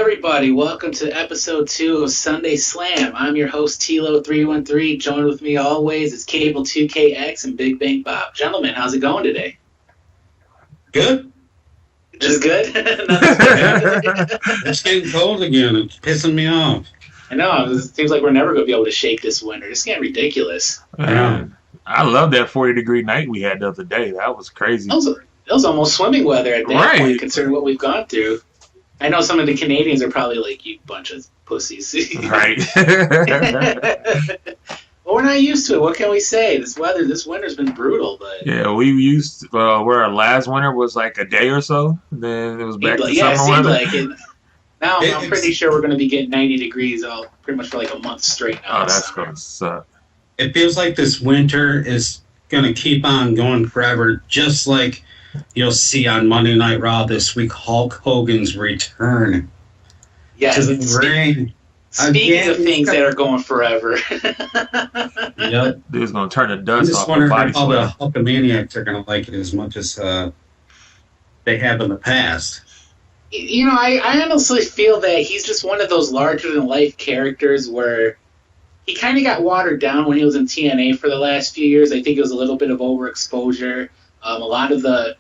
everybody? Welcome to episode 2 of SundaySlam. I'm your host, Tilo313. Joined with me always is Cable2kx and BigBankBob. Gentlemen, how's it going today? Good. Just good? It's getting cold again. It's pissing me off. I know. It seems like we're never going to be able to shake this winter. It's getting ridiculous. I love that 40-degree night we had the other day. That was crazy. That was almost swimming weather at that point, considering what we've gone through. I know some of the Canadians are probably like, you bunch of pussies. Right. Well, we're not used to it. What can we say? This winter's been brutal. But yeah, we used to, where our last winter was like a day or so. Then it was back to summer weather. Like it. Now I'm pretty sure we're going to be getting 90 degrees pretty much for like a month straight now. Oh, that's going to suck. It feels like this winter is going to keep on going forever, just like you'll see on Monday Night Raw this week, Hulk Hogan's return to the ring. Speaking of things that are going forever. Yep. Dude's going to turn the dust off the body. All the Hulkamaniacs are going to like it as much as they have in the past. You know, I honestly feel that he's just one of those larger-than-life characters where he kind of got watered down when he was in TNA for the last few years. I think it was a little bit of overexposure. A lot of the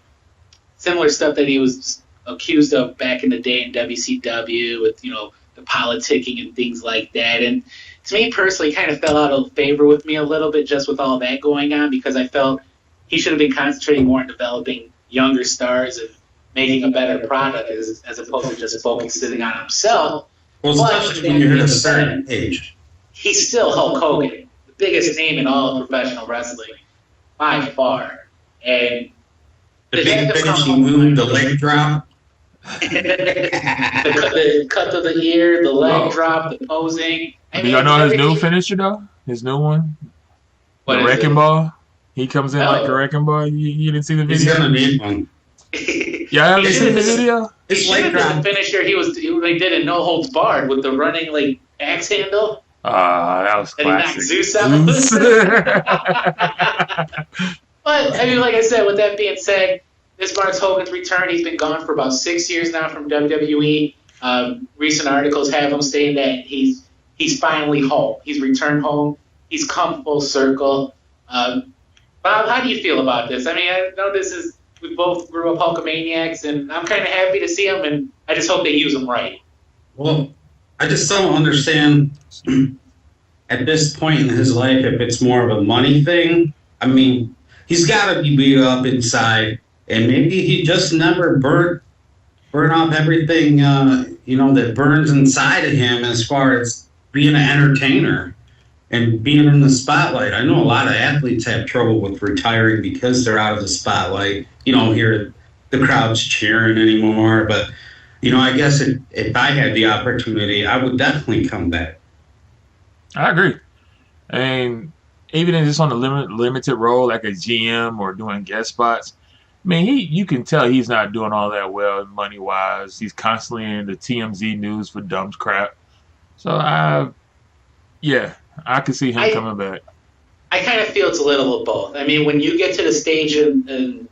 similar stuff that he was accused of back in the day in WCW with, you know, the politicking and things like that. And to me personally, kind of fell out of favor with me a little bit just with all that going on, because I felt he should have been concentrating more on developing younger stars and making a better product as opposed to just focusing on himself. Well, especially when you're at a certain age. He's still Hulk Hogan, the biggest name in all of professional wrestling, by far. And the big finishing move, the leg drop. the cut to the ear, the leg drop, the posing. Do y'all know his new finisher, though? His new one? What the wrecking ball? He comes in like a wrecking ball. You didn't see the video? He's going to need one. Yeah, haven't seen the video? His leg drop finisher, he did a no holds barred with the running like axe handle. That was classic. And he knocked Zeus out. But, I mean, like I said, with that being said, this marks Hogan's return. He's been gone for about 6 years now from WWE. Recent articles have him saying that he's finally home. He's returned home. He's come full circle. Bob, how do you feel about this? I mean, I know we both grew up Hulkamaniacs, and I'm kind of happy to see him, and I just hope they use him right. Well, I just don't understand at this point in his life if it's more of a money thing. I mean, he's got to be beat up inside, and maybe he just never burn off everything, that burns inside of him as far as being an entertainer and being in the spotlight. I know a lot of athletes have trouble with retiring because they're out of the spotlight. You don't hear the crowds cheering anymore, but, I guess if I had the opportunity, I would definitely come back. I agree. And even if it's on a limited role, like a GM or doing guest spots, I mean, you can tell he's not doing all that well money-wise. He's constantly in the TMZ news for dumb crap. So, I can see him coming back. I kind of feel it's a little of both. I mean, when you get to the stage in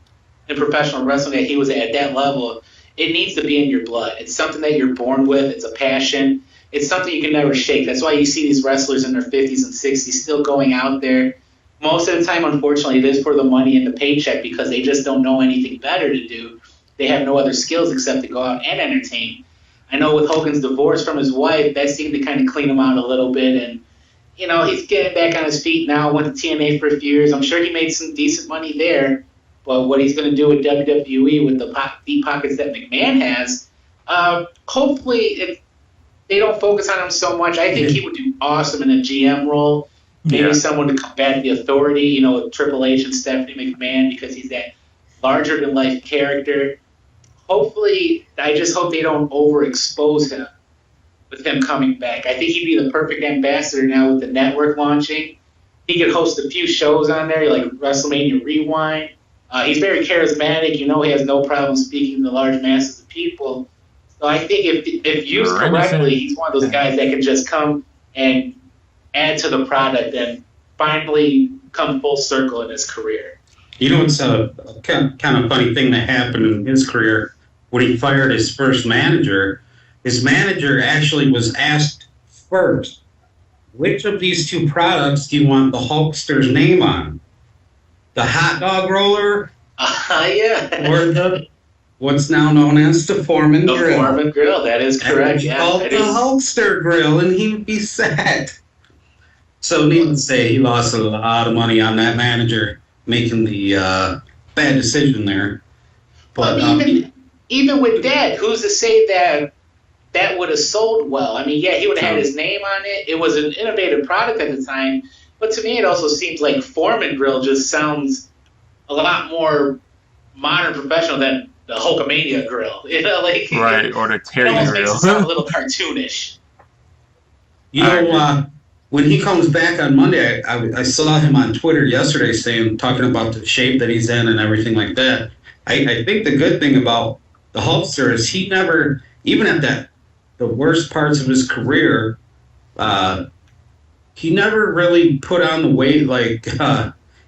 professional wrestling that he was at that level, it needs to be in your blood. It's something that you're born with. It's a passion. It's something you can never shake. That's why you see these wrestlers in their 50s and 60s still going out there. Most of the time, unfortunately, it is for the money and the paycheck because they just don't know anything better to do. They have no other skills except to go out and entertain. I know with Hogan's divorce from his wife, that seemed to kind of clean him out a little bit. And, he's getting back on his feet now, went to TNA for a few years. I'm sure he made some decent money there. But what he's going to do with WWE with the deep pockets that McMahon has, hopefully if they don't focus on him so much, I think he would do awesome in a GM role. Maybe someone to combat the authority, with Triple H and Stephanie McMahon, because he's that larger-than-life character. Hopefully, I just hope they don't overexpose him with him coming back. I think he'd be the perfect ambassador now with the network launching. He could host a few shows on there, like WrestleMania Rewind. He's very charismatic. He has no problem speaking to large masses of people. So I think if used correctly, he's one of those guys that can just come and add to the product and finally come full circle in his career. It's a kind of funny thing that happened in his career when he fired his first manager. his manager actually was asked first, which of these two products do you want the Hulkster's name on? The hot dog roller? Yeah. Or the what's now known as the Foreman Grill? The Foreman Grill, that is correct. Yeah, called the Hulkster Grill, and he'd be set. So needless to say, he lost a lot of money on that manager making the bad decision there. But even with that, who's to say that would have sold well? I mean, yeah, he would have had his name on it. It was an innovative product at the time. But to me, it also seems like Foreman Grill just sounds a lot more modern, professional than the Hulkamania Grill. You know, like right, or the Terry Grill. It Grill. makes it sound a little cartoonish. You know, when he comes back on Monday, I saw him on Twitter yesterday talking about the shape that he's in and everything like that. I think the good thing about the Hulkster is he never, even at the worst parts of his career, he never really put on the weight like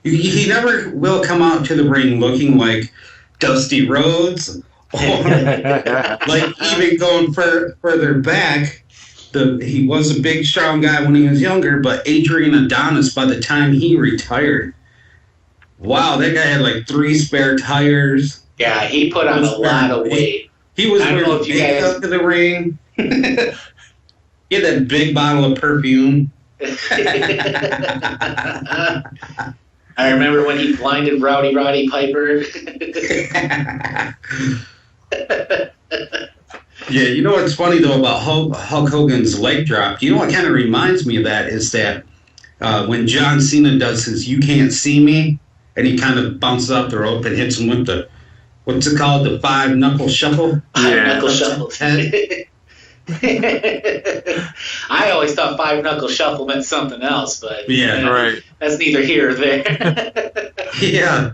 he never will come out to the ring looking like Dusty Rhodes or like even going further back. He was a big, strong guy when he was younger, but Adrian Adonis, by the time he retired, wow, that guy had like 3 spare tires. Yeah, he put on a lot of weight. He was wearing makeup to the ring. He had that big bottle of perfume. I remember when he blinded Roddy Piper. Yeah, you know what's funny, though, about Hulk Hogan's leg drop? You know what kind of reminds me of that is that when John Cena does his You Can't See Me, and he kind of bounces up the rope and hits him with the, what's it called, the 5-knuckle shuffle? Yeah. 5-knuckle shuffle. I always thought 5-knuckle shuffle meant something else, but right. That's neither here or there. Yeah.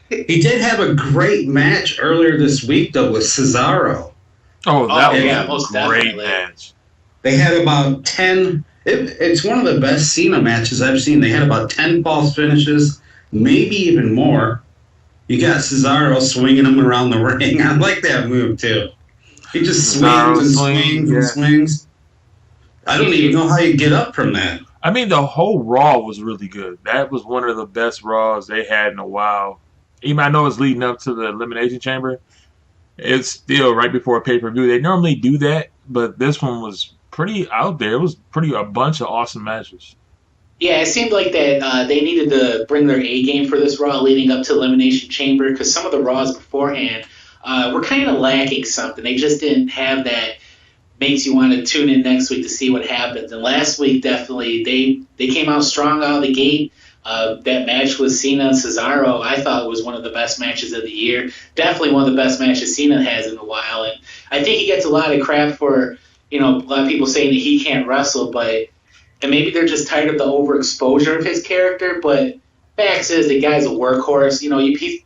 He did have a great match earlier this week, though, with Cesaro. Oh, that was a great match. They had about 10. It's one of the best Cena matches I've seen. They had about 10 false finishes, maybe even more. You got Cesaro swinging him around the ring. I like that move, too. He just swings and swings. I don't even know how you get up from that. I mean, the whole Raw was really good. That was one of the best Raws they had in a while. Even I know it's leading up to the Elimination Chamber. It's still right before a pay-per-view. They normally do that, but this one was pretty out there. It was a bunch of awesome matches. Yeah, it seemed like that they needed to bring their A game for this Raw leading up to Elimination Chamber because some of the Raws beforehand were kind of lacking something. They just didn't have that makes you want to tune in next week to see what happens. And last week, definitely, they came out strong out of the gate. That match with Cena and Cesaro, I thought was one of the best matches of the year. Definitely one of the best matches Cena has in a while. And I think he gets a lot of crap for, a lot of people saying that he can't wrestle, and maybe they're just tired of the overexposure of his character. But facts is the guy's a workhorse.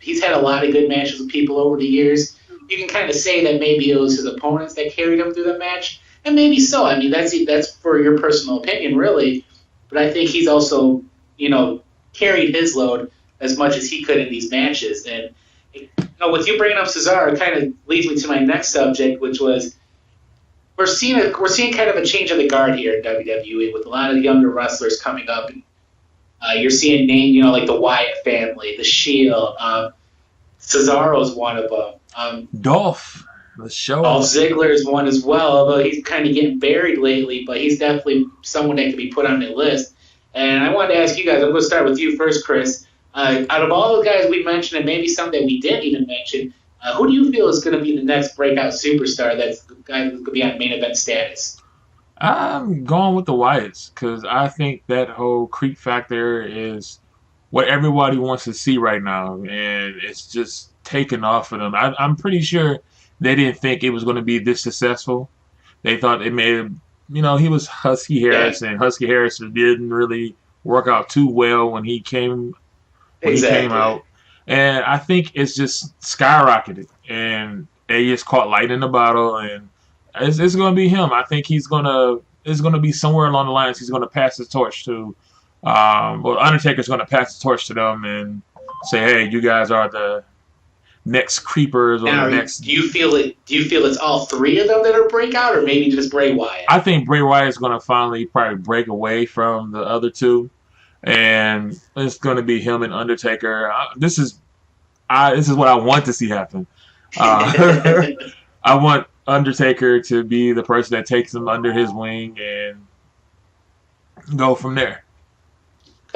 He's had a lot of good matches with people over the years. You can kind of say that maybe it was his opponents that carried him through the match, and maybe so. I mean, that's for your personal opinion, really. But I think he's also, carried his load as much as he could in these matches. And with you bringing up Cesaro, it kind of leads me to my next subject, which was we're seeing kind of a change of the guard here in WWE with a lot of younger wrestlers coming up. And you're seeing names, like the Wyatt family, the Shield. Cesaro's one of them. Dolph, the show. Dolph Ziggler is one as well, although he's kind of getting buried lately, but he's definitely someone that can be put on the list. And I wanted to ask you guys, I'm going to start with you first, Chris. Out of all the guys we mentioned, and maybe some that we didn't even mention, who do you feel is going to be the next breakout superstar that's going to be on main event status? I'm going with the Wyatts because I think that whole creep factor is what everybody wants to see right now, and it's just taken off of them. I'm pretty sure they didn't think it was going to be this successful. They thought it may have, he was Husky Harrison. Yeah. Husky Harrison didn't really work out too well when he came out. And I think it's just skyrocketed. And they just caught light in the bottle, and it's going to be him. I think it's going to be somewhere along the lines. He's going to pass the torch to Undertaker's going to pass the torch to them and say, hey, you guys are the next creepers or now, the next. Do you feel it's all three of them that are breakout, or maybe just Bray Wyatt? I think Bray Wyatt is going to finally probably break away from the other two, and it's going to be him and Undertaker. This is what I want to see happen. I want Undertaker to be the person that takes him under his wing and go from there.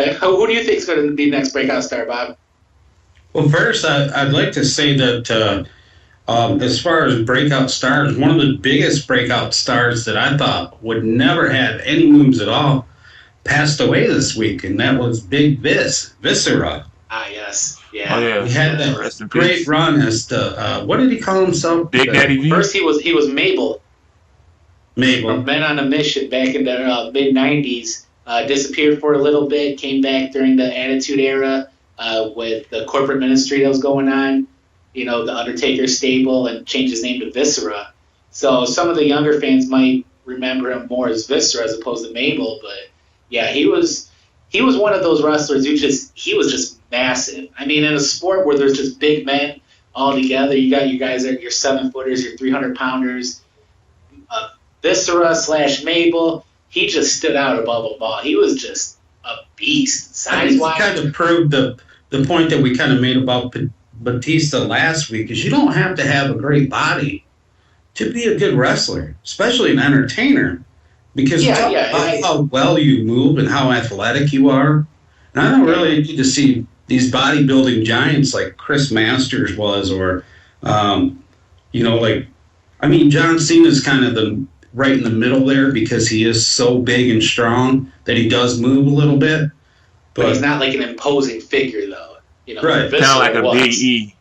Okay. Who do you think is going to be next breakout star, Bob? Well, first, I'd like to say that as far as breakout stars, one of the biggest breakout stars that I thought would never have any moves at all passed away this week, and that was Big Viscera. Ah, yes. Yeah. Oh, yeah. He had that great run as the, what did he call himself? Big Daddy V? First, he was Mabel. Mabel. From Men on a Mission back in the mid-'90s. Disappeared for a little bit, came back during the Attitude Era with the corporate ministry that was going on, the Undertaker stable, and changed his name to Viscera. So some of the younger fans might remember him more as Viscera as opposed to Mabel, but yeah, he was one of those wrestlers who he was just massive. I mean, in a sport where there's just big men all together, you got you guys that your 7-footers, your 300-pounders, Viscera / Mabel. He just stood out above them all. He was just a beast, size-wise. He kind of proved the point that we kind of made about Batista last week, is you don't have to have a great body to be a good wrestler, especially an entertainer, because how well you move and how athletic you are. And I don't really need to see these bodybuilding giants like Chris Masters was, or, John Cena's kind of right in the middle there because he is so big and strong that he does move a little bit. But he's not like an imposing figure, though. Right. Kind of like a Big E.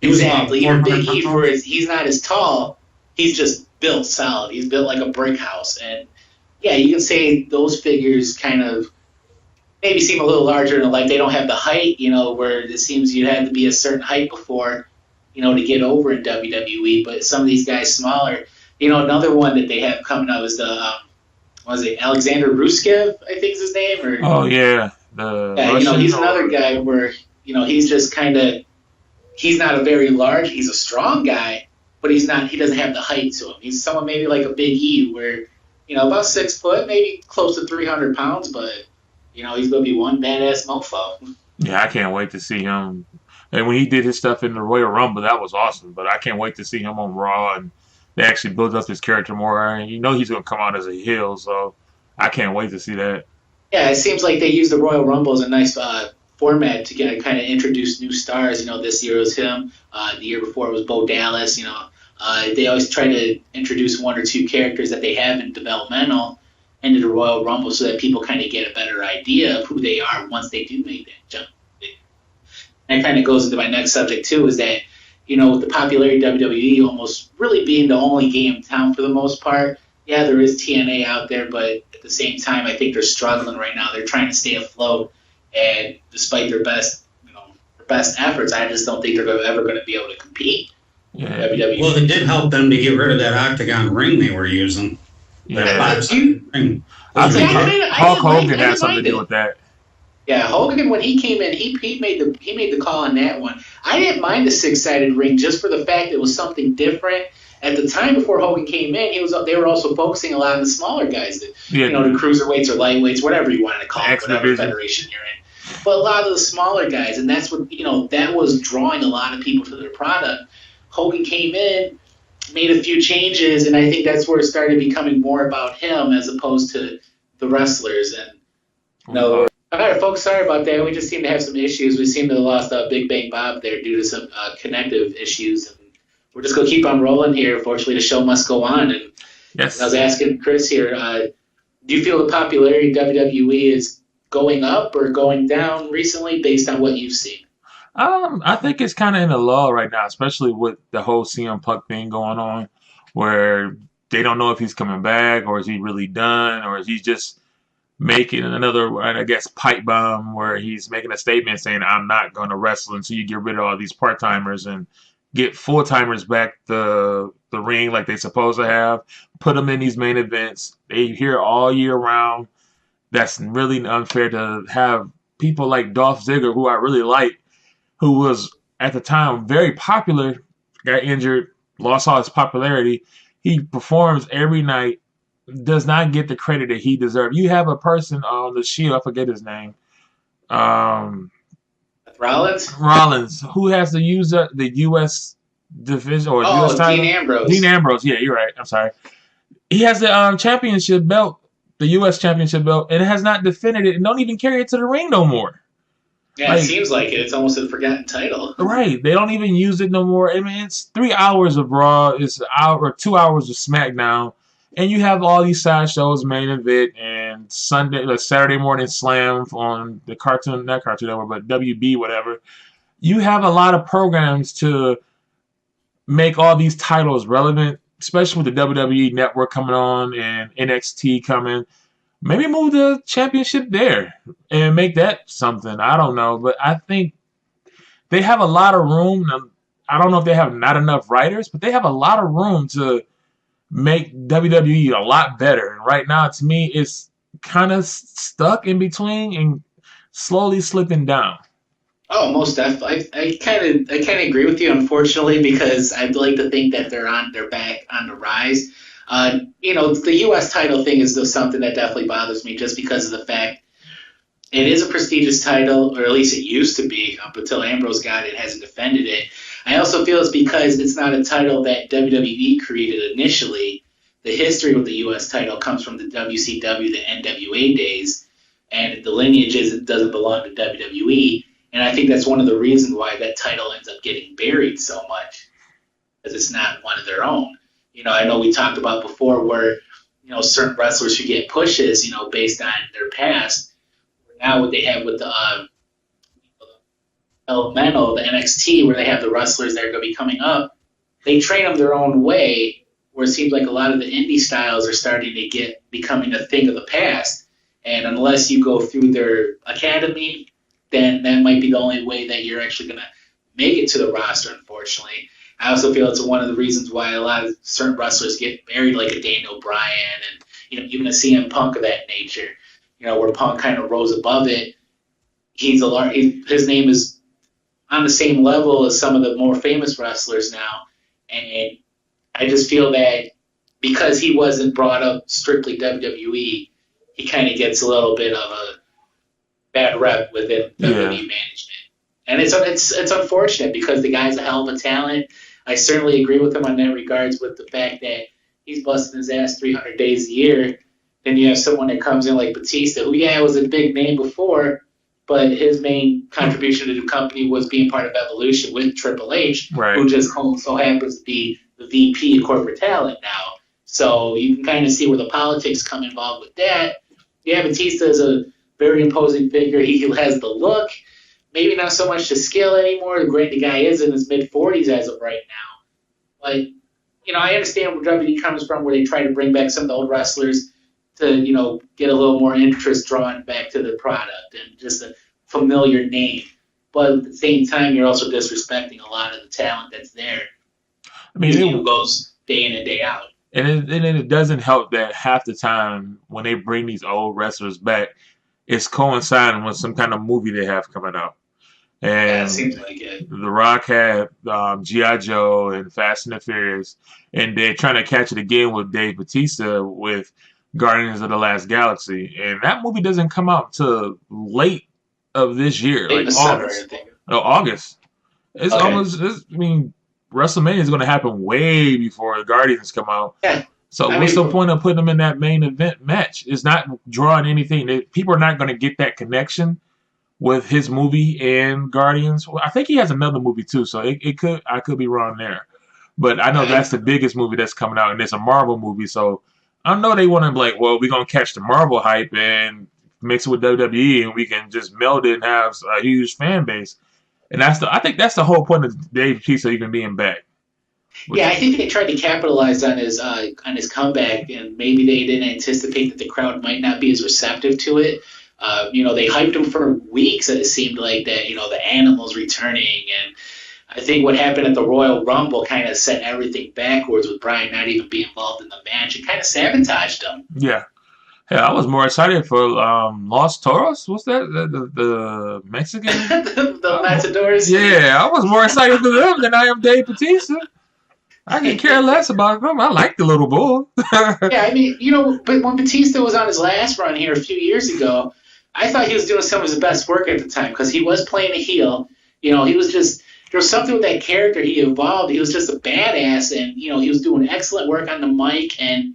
Exactly. Even Big E, he's not as tall. He's just built solid. He's built like a brick house. And, yeah, you can say those figures kind of maybe seem a little larger than life. They don't have the height, where it seems you had to be a certain height before, to get over in WWE. But some of these guys smaller. Another one that they have coming up is Alexander Rusev, I think is his name. He's another guy where, he's just kind of, he's not a very large, he's a strong guy, but he doesn't have the height to him. He's someone maybe like a Big E where, about 6 foot, maybe close to 300 pounds, but, he's going to be one badass mofo. Yeah, I can't wait to see him. And when he did his stuff in the Royal Rumble, that was awesome, but I can't wait to see him on Raw, and they actually build up his character more, and he's going to come out as a heel, so I can't wait to see that. Yeah, it seems like they use the Royal Rumble as a nice format to kind of introduce new stars. This year it was him. The year before it was Bo Dallas. They always try to introduce one or two characters that they have in developmental into the Royal Rumble so that people kind of get a better idea of who they are once they do make that jump. And that kind of goes into my next subject, too, is that with the popularity of WWE almost really being the only game in town for the most part. Yeah, there is TNA out there, but at the same time, I think they're struggling right now. They're trying to stay afloat, and despite their best efforts, I just don't think they're ever going to be able to compete. Yeah. WWE. Well, it did help them to get rid of that octagon ring they were using. Yeah. I think Hulk Hogan had something to do with that. Yeah, Hogan, when he came in, he made the call on that one. I didn't mind the 6-sided ring just for the fact it was something different. At the time before Hogan came in, they were also focusing a lot on the smaller guys, the cruiserweights or lightweights, whatever you want to call it, whatever federation you're in. But a lot of the smaller guys, and that's what that was drawing a lot of people to their product. Hogan came in, made a few changes, and I think that's where it started becoming more about him as opposed to the wrestlers. And all right, folks, sorry about that. We just seem to have some issues. We seem to have lost Big Bang Bob there due to some connective issues. And we're just going to keep on rolling here. Fortunately, the show must go on. And yes. I was asking Chris here, do you feel the popularity of WWE is going up or going down recently based on what you've seen? I think it's kind of in a lull right now, especially with the whole CM Punk thing going on, where they don't know if he's coming back or is he really done or is he just making another, I guess, pipe bomb where he's making a statement saying, I'm not going to wrestle until you get rid of all these part-timers and get full-timers back the ring like they're supposed to have, put them in these main events. They here all year round. That's really unfair to have people like Dolph Ziggler, who I really like, who was at the time, very popular, got injured, lost all his popularity. He performs every night, does not get the credit that he deserves. You have a person on the Shield, I forget his name, Rollins, who has to use the U.S. division or U.S. title. Dean Ambrose. Dean Ambrose, yeah, you're right. I'm sorry. He has the championship belt, the U.S. championship belt, and has not defended it and don't even carry it to the ring no more. Yeah, like, it seems like it. It's almost a forgotten title. Right. They don't even use it no more. I mean, it's 3 hours of Raw. It's an hour or 2 hours of SmackDown. And you have all these side shows, Main Event, and Saturday Morning Slam on the not Cartoon Network, but WB, whatever. You have a lot of programs to make all these titles relevant, especially with the WWE Network coming on and NXT coming. Maybe move the championship there and make that something. I don't know. But I think they have a lot of room. I don't know if they have not enough writers, but they have a lot of room to make WWE a lot better. And right now, to me, it's kind of stuck in between and slowly slipping down. Oh, most definitely. I kind of agree with you, unfortunately, because I'd like to think that they're back on the rise. The U.S. title thing is something that definitely bothers me, just because of the fact it is a prestigious title, or at least it used to be up until Ambrose got it, hasn't defended it. I also feel it's because it's not a title that WWE created initially. The history with the U.S. title comes from the WCW, the NWA days, and the lineage doesn't belong to WWE. And I think that's one of the reasons why that title ends up getting buried so much, because it's not one of their own. I know we talked about before where, certain wrestlers should get pushes, based on their past. Now what they have with the Elemental, the NXT, where they have the wrestlers that are going to be coming up, they train them their own way, where it seems like a lot of the indie styles are starting to becoming a thing of the past. And unless you go through their academy, then that might be the only way that you're actually going to make it to the roster, unfortunately. I also feel it's one of the reasons why a lot of certain wrestlers get buried, like a Daniel Bryan and even a CM Punk of that nature. Where Punk kind of rose above it. His name is on the same level as some of the more famous wrestlers now, and I just feel that because he wasn't brought up strictly WWE, he kind of gets a little bit of a bad rep within WWE management. And it's unfortunate, because the guy's a hell of a talent. I certainly agree with him on that regards, with the fact that he's busting his ass 300 days a year. Then you have someone that comes in like Batista, who, was a big name before, but his main contribution to the company was being part of Evolution with Triple H, right, who just so happens to be the VP of corporate talent now. So you can kind of see where the politics come involved with that. Yeah, Batista is a very imposing figure. He has the look. Maybe not so much the skill anymore. The guy is in his mid-40s as of right now. But, I understand where WWE comes from, where they try to bring back some of the old wrestlers to, get a little more interest drawn back to the product and just a familiar name. But at the same time, you're also disrespecting a lot of the talent that's there. I mean, it goes day in and day out. And it doesn't help that half the time when they bring these old wrestlers back, it's coinciding with some kind of movie they have coming out. And it seems like it. The Rock had G.I. Joe and Fast and the Furious, and they're trying to catch it again with Dave Bautista with Guardians of the Last Galaxy. And that movie doesn't come out till late of this year, like August. August. It's almost, WrestleMania is going to happen way before the Guardians come out. Yeah. So what's the point of putting them in that main event match? It's not drawing anything. People are not going to get that connection with his movie and Guardians. Well, I think he has another movie too, so I could be wrong there. But I know that's the biggest movie that's coming out, and it's a Marvel movie. So I know they want to be like, well, we're going to catch the Marvel hype and mix it with WWE, and we can just meld it and have a huge fan base. And I think that's the whole point of Dave Bautista even being back. Yeah, I think they tried to capitalize on his comeback, and maybe they didn't anticipate that the crowd might not be as receptive to it. They hyped him for weeks, and it seemed like that, the Animal's returning, and I think what happened at the Royal Rumble kind of set everything backwards with Bryan not even being involved in the match. It kind of sabotaged him. Yeah. Hey, I was more excited for Los Toros. What's that? The Mexican? The Matadors. Yeah, I was more excited for them than I am Dave Bautista. I could care less about them. I like the little bull. Yeah, I mean, but when Batista was on his last run here a few years ago, I thought he was doing some of his best work at the time because he was playing a heel. He was just there was something with that character. He evolved. He was just a badass, and he was doing excellent work on the mic. And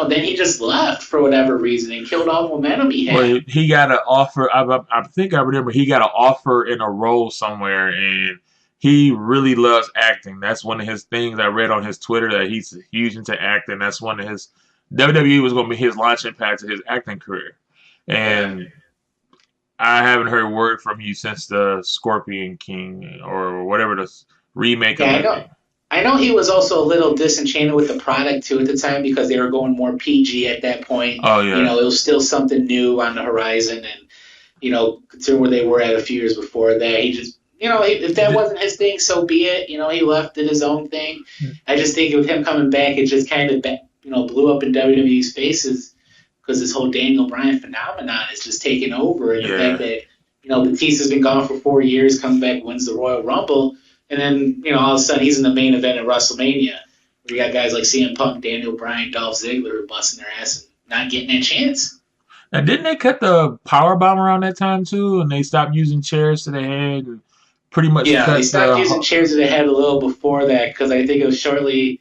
then he just left for whatever reason and killed all the momentum he had. Well, he got an offer. I think I remember he got an offer in a role somewhere, and he really loves acting. That's one of his things I read on his Twitter, that he's huge into acting. That's one of his WWE was going to be his launching pad to his acting career. And I haven't heard word from you since the Scorpion King or whatever the remake of it. I know he was also a little disenchanted with the product too at the time because they were going more PG at that point. Oh yeah. It was still something new on the horizon, and considering where they were at a few years before that, he just if that wasn't his thing, so be it. He left, did his own thing. I just think with him coming back, it just kind of blew up in WWE's faces because this whole Daniel Bryan phenomenon is just taking over, and the fact that Batista's been gone for 4 years, comes back, wins the Royal Rumble. And then, all of a sudden, he's in the main event at WrestleMania. Where you got guys like CM Punk, Daniel Bryan, Dolph Ziggler who are busting their ass and not getting that chance. Now, didn't they cut the power bomb around that time, too? And they stopped using chairs to the head and pretty much they stopped using chairs to the head a little before that because I think it was shortly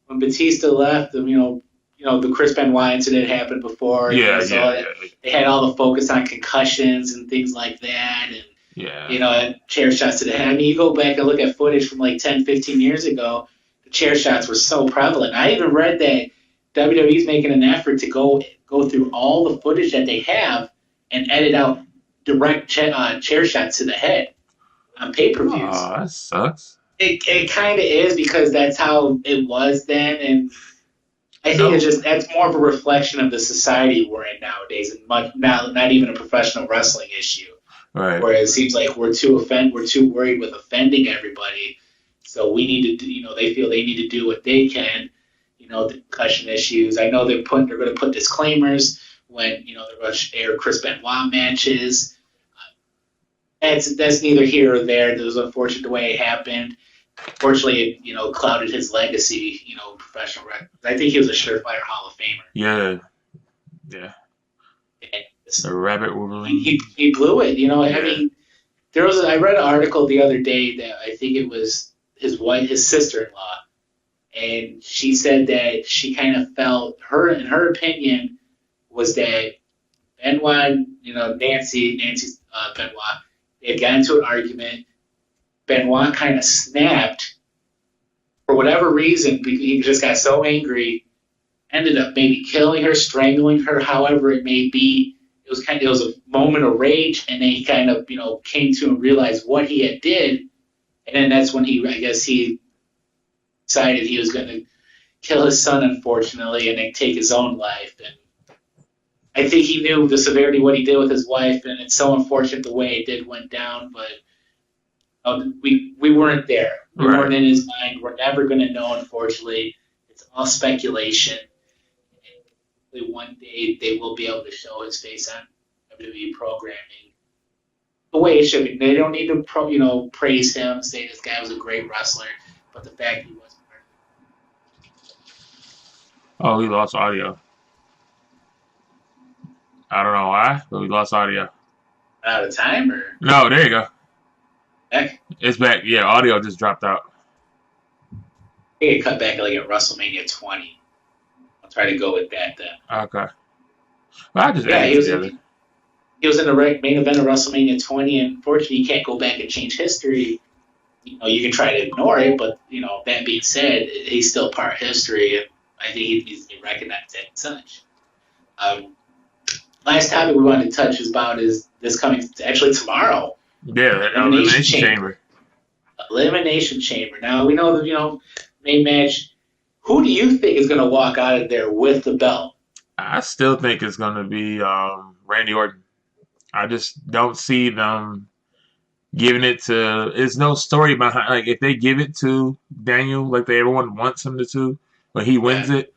when Batista left, the Chris Benoit incident happened before. They had all the focus on concussions and things like that. And chair shots to the head. I mean, you go back and look at footage from like 10, 15 years ago, the chair shots were so prevalent. I even read that WWE's making an effort to go through all the footage that they have and edit out direct chair shots to the head on pay-per-views. Oh, that sucks. It kind of is because that's how it was then, and I think that's more of a reflection of the society we're in nowadays, and not even a professional wrestling issue. Right. Where it seems like we're too worried with offending everybody, so we need to they feel they need to do what they can, the concussion issues. I know they're going to put disclaimers when they're going to air Chris Benoit matches. That's neither here or there. It was unfortunate the way it happened. Fortunately, it clouded his legacy, professional record. I think he was a surefire Hall of Famer. Yeah. The rabbit Wolverine. He blew it. I mean, I read an article the other day that I think it was his sister-in-law, and she said that she kind of felt in her opinion was that Benoit, Nancy Benoit, they had gotten into an argument. Benoit kind of snapped for whatever reason because he just got so angry, ended up maybe killing her, strangling her, however it may be. It was a moment of rage, and then he kind of came to and realized what he had did, and then that's when he decided he was going to kill his son, unfortunately, and then take his own life. And I think he knew the severity of what he did with his wife, and it's so unfortunate the way it went down, but we weren't there. We weren't in his mind. We're never going to know, unfortunately. It's all speculation. And one day they will be able to show his face on WWE programming the way it should be. They don't need to praise him, say this guy was a great wrestler, but the fact he wasn't. Oh, we lost audio. I don't know why, but we lost audio. Out of time, or no? There you go. Back? It's back. Yeah, audio just dropped out. They cut back like at WrestleMania 20. I'll try to go with that then. Okay. Well, I just added it together. He was in the main event of WrestleMania 20, and unfortunately, you can't go back and change history. You can try to ignore it, but that being said, he's still part of history, and I think he needs to be recognized as such. Last topic we wanted to touch is this coming actually tomorrow. Yeah, Elimination Chamber. Elimination Chamber. Now, we know the main match. Who do you think is going to walk out of there with the belt? I still think it's going to be Randy Orton. I just don't see them giving it to. There's no story behind. If they give it to Daniel, like everyone wants him to, but he wins it.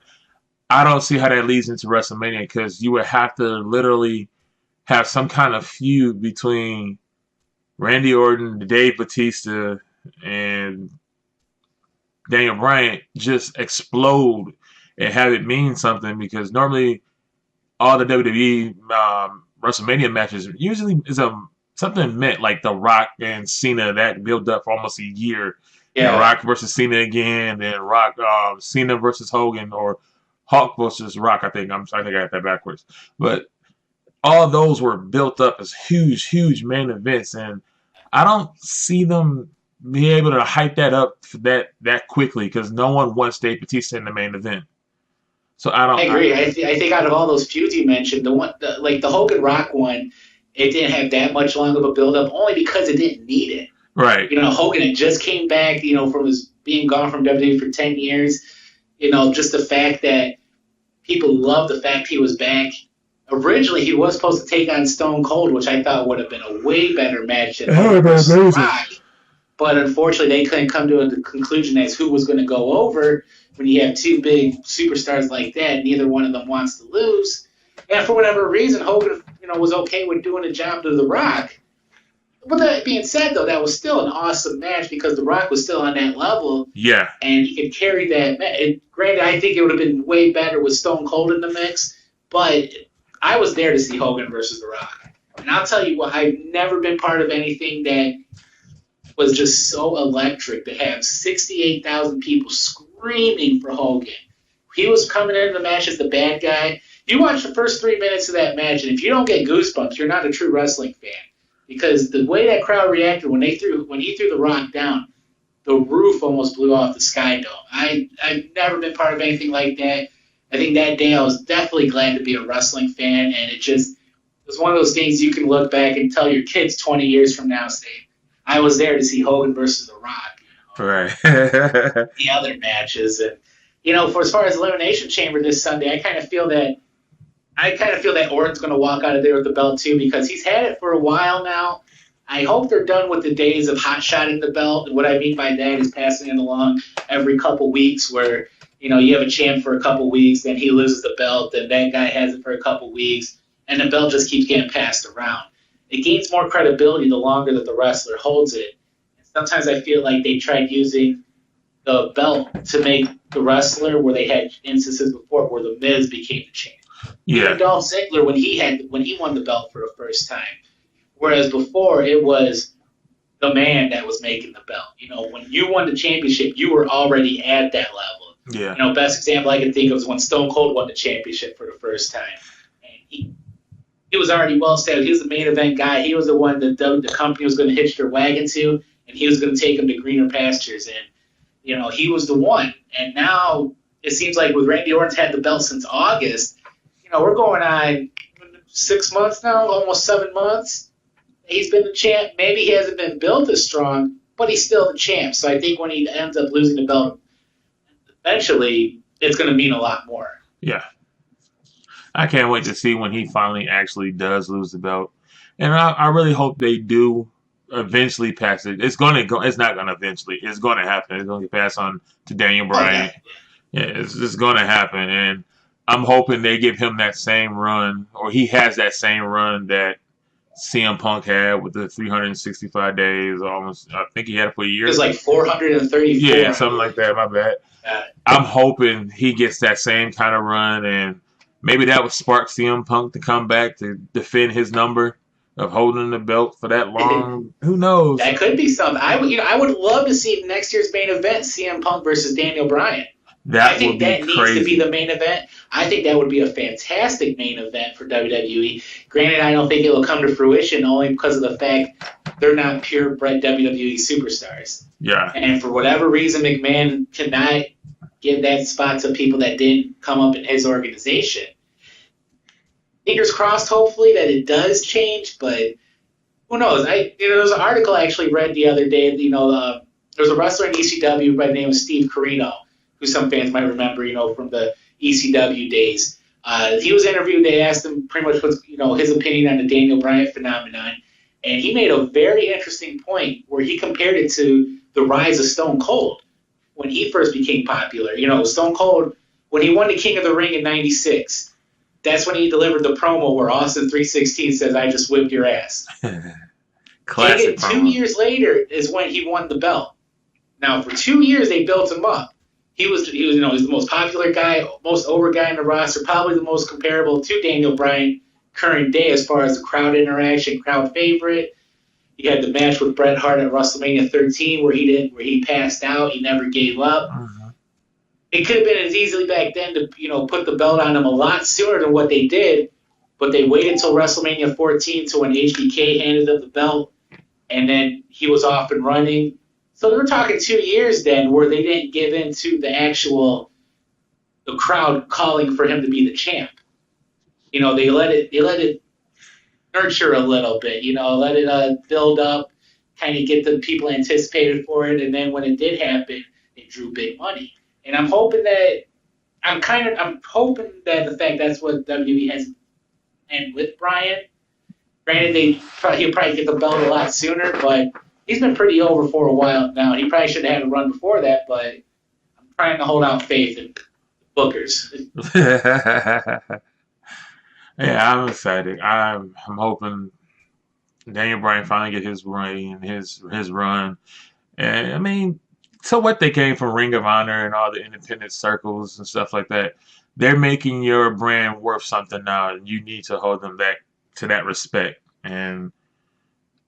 I don't see how that leads into WrestleMania because you would have to literally have some kind of feud between Randy Orton, Dave Batista, and Daniel Bryan just explode and have it mean something because normally all the WWE WrestleMania matches usually is something meant like The Rock and Cena that built up for almost a year. Yeah. And Rock versus Cena again, then Rock Cena versus Hogan or Hulk versus Rock. I think I got that backwards, but all those were built up as huge main events, and I don't see them be able to hype that up that quickly because no one wants Dave Batista in the main event. So I agree. I think out of all those feuds you mentioned, the Hogan Rock one, it didn't have that much long of a build up, only because it didn't need it. Right. Hogan had just came back, from his being gone from WWE for 10 years. Just the fact that people loved the fact he was back. Originally, he was supposed to take on Stone Cold, which I thought would have been a way better match than Hogan versus Rock. But unfortunately, they couldn't come to a conclusion as who was going to go over when you have two big superstars like that. Neither one of them wants to lose. And for whatever reason, Hogan, was okay with doing a job to The Rock. But that being said, though, that was still an awesome match because The Rock was still on that level. Yeah. And he could carry that match. Granted, I think it would have been way better with Stone Cold in the mix, but I was there to see Hogan versus The Rock. And I'll tell you what, I've never been part of anything that was just so electric to have 68,000 people screaming for Hogan. He was coming into the match as the bad guy. You watch the first 3 minutes of that match, and if you don't get goosebumps, you're not a true wrestling fan. Because the way that crowd reacted when he threw The Rock down, the roof almost blew off the Sky Dome. I've never been part of anything like that. I think that day I was definitely glad to be a wrestling fan, and it was one of those things you can look back and tell your kids 20 years from now, saying, I was there to see Hogan versus The Rock. Right. The other matches. And, for as far as Elimination Chamber this Sunday, I kind of feel that Orton's going to walk out of there with the belt, too, because he's had it for a while now. I hope they're done with the days of hot-shotting the belt. And what I mean by that is passing it along every couple weeks where, you have a champ for a couple weeks, then he loses the belt, then that guy has it for a couple weeks, and the belt just keeps getting passed around. It gains more credibility the longer that the wrestler holds it. And sometimes I feel like they tried using the belt to make the wrestler where they had instances before where the Miz became the champ. Yeah. Even Dolph Ziggler when he won the belt for the first time. Whereas before it was the man that was making the belt. When you won the championship, you were already at that level. Yeah. Best example I can think of is when Stone Cold won the championship for the first time. And he was already well set. He was the main event guy. He was the one that the company was going to hitch their wagon to, and he was going to take them to greener pastures. And, he was the one. And now it seems like with Randy Orton's had the belt since August, we're going on 6 months now, almost 7 months. He's been the champ. Maybe he hasn't been built as strong, but he's still the champ. So I think when he ends up losing the belt, eventually it's going to mean a lot more. Yeah. I can't wait to see when he finally actually does lose the belt. And I really hope they do eventually pass it. It's not going to eventually. It's going to happen. It's going to get passed on to Daniel Bryan. Okay. Yeah, it's going to happen. And I'm hoping they give him that same run, or he has that same run that CM Punk had with the 365 days. Almost, I think he had it for a year. It was like 434. Yeah, something like that. My bad. I'm hoping he gets that same kind of run, and maybe that would spark CM Punk to come back to defend his number of holding the belt for that long. Who knows? That could be something. I would love to see next year's main event CM Punk versus Daniel Bryan. I think that needs to be the main event. I think that would be a fantastic main event for WWE. Granted, I don't think it will come to fruition only because of the fact they're not purebred WWE superstars. Yeah. And for whatever reason, McMahon cannot give that spot to people that didn't come up in his organization. Fingers crossed, hopefully, that it does change, but who knows? There was an article I actually read the other day. There was a wrestler in ECW by the name of Steve Corino, who some fans might remember, from the ECW days. He was interviewed. They asked him pretty much what's, his opinion on the Daniel Bryan phenomenon, and he made a very interesting point where he compared it to the rise of Stone Cold when he first became popular. Stone Cold when he won the King of the Ring in '96. That's when he delivered the promo where Austin 316 says, "I just whipped your ass." Classic. 2 years later is when he won the belt. Now, for 2 years, they built him up. He was he's the most popular guy, most over guy in the roster, probably the most comparable to Daniel Bryan current day as far as the crowd interaction, crowd favorite. He had the match with Bret Hart at WrestleMania 13 where he passed out. He never gave up. It could have been as easily back then to put the belt on him a lot sooner than what they did, but they waited until WrestleMania 14 to when HBK handed him the belt, and then he was off and running. So they were talking 2 years then where they didn't give in to the crowd calling for him to be the champ. They let it nurture a little bit, let it build up, kind of get the people anticipated for it, and then when it did happen, it drew big money. And I'm hoping that the fact that's what WWE has and with Bryan. Granted, he'll probably get the belt a lot sooner, but he's been pretty over for a while now. He probably should have had a run before that, but I'm trying to hold out faith in bookers. Yeah, I'm excited. I'm hoping Daniel Bryan finally get his reign, his run. And I mean, so what, they came from Ring of Honor and all the independent circles and stuff like that. They're making your brand worth something now, and you need to hold them back to that respect. And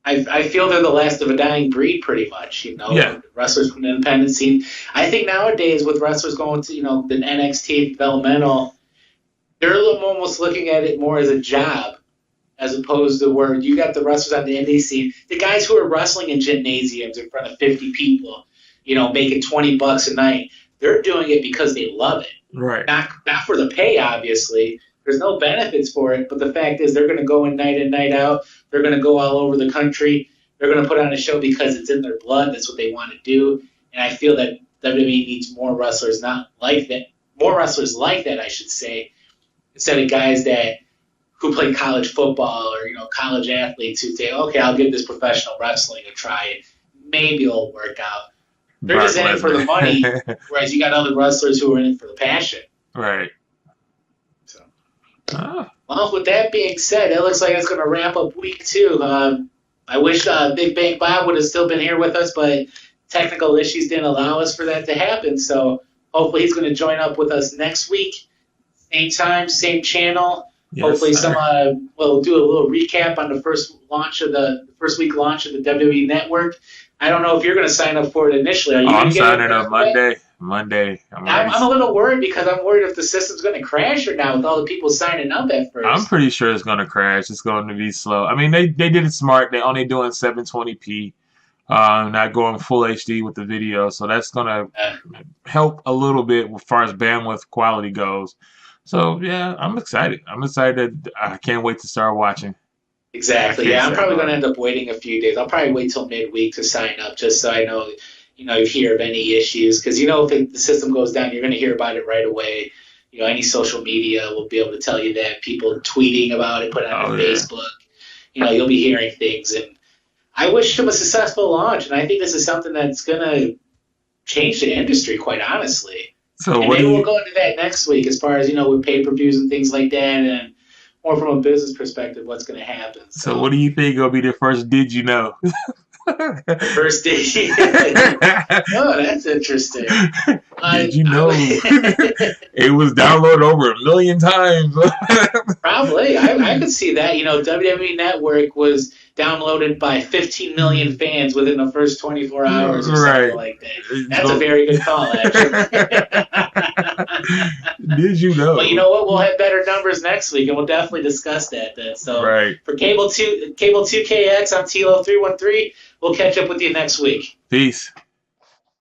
I feel they're the last of a dying breed, pretty much. Yeah. Wrestlers from the independent scene. I think nowadays with wrestlers going to the NXT developmental, they're almost looking at it more as a job, as opposed to where you got the wrestlers on the indie scene, the guys who are wrestling in gymnasiums in front of 50 people, making $20 a night. They're doing it because they love it. Right. Not for the pay, obviously. There's no benefits for it, but the fact is they're going to go in night out. They're going to go all over the country. They're going to put on a show because it's in their blood. That's what they want to do. And I feel that WWE needs more wrestlers not like that. More wrestlers like that, I should say, instead of guys who play college football or college athletes who say, okay, I'll give this professional wrestling a try and maybe it'll work out. They're just in it for the money, whereas you got other wrestlers who are in it for the passion. Right. So, well, with that being said, it looks like it's going to wrap up week 2. I wish Big Bank Bob would have still been here with us, but technical issues didn't allow us for that to happen. So hopefully he's going to join up with us next week. Same time, same channel. Yes, hopefully we'll do a little recap on the first week launch of the WWE Network. I don't know if you're going to sign up for it initially. Are you I'm signing up Monday. I'm a little worried because I'm worried if the system's going to crash or not with all the people signing up at first. I'm pretty sure it's going to crash. It's going to be slow. I mean, they did it smart. They're only doing 720p, not going full HD with the video. So that's going to help a little bit as far as bandwidth quality goes. So, yeah, I'm excited. I can't wait to start watching. Exactly. Yeah, I'm probably going to end up waiting a few days. I'll probably wait till midweek to sign up just so I know, you hear of any issues. Because, if the system goes down, you're going to hear about it right away. Any social media will be able to tell you that. People tweeting about it, putting it on Facebook. You'll be hearing things. And I wish them a successful launch. And I think this is something that's going to change the industry, quite honestly. So and maybe we'll go into that next week as far as, with pay-per-views and things like that. And more from a business perspective, what's going to happen. So what do you think will be the first did you know? First did you Oh, that's interesting. Did you know it was downloaded over 1 million times? Probably. I could see that. WWE Network was downloaded by 15 million fans within the first 24 hours or something like that. That's a very good call, actually. Did you know? But you know what? We'll have better numbers next week, and we'll definitely discuss that then. So for Cable2kx, I'm Tilo313. We'll catch up with you next week. Peace.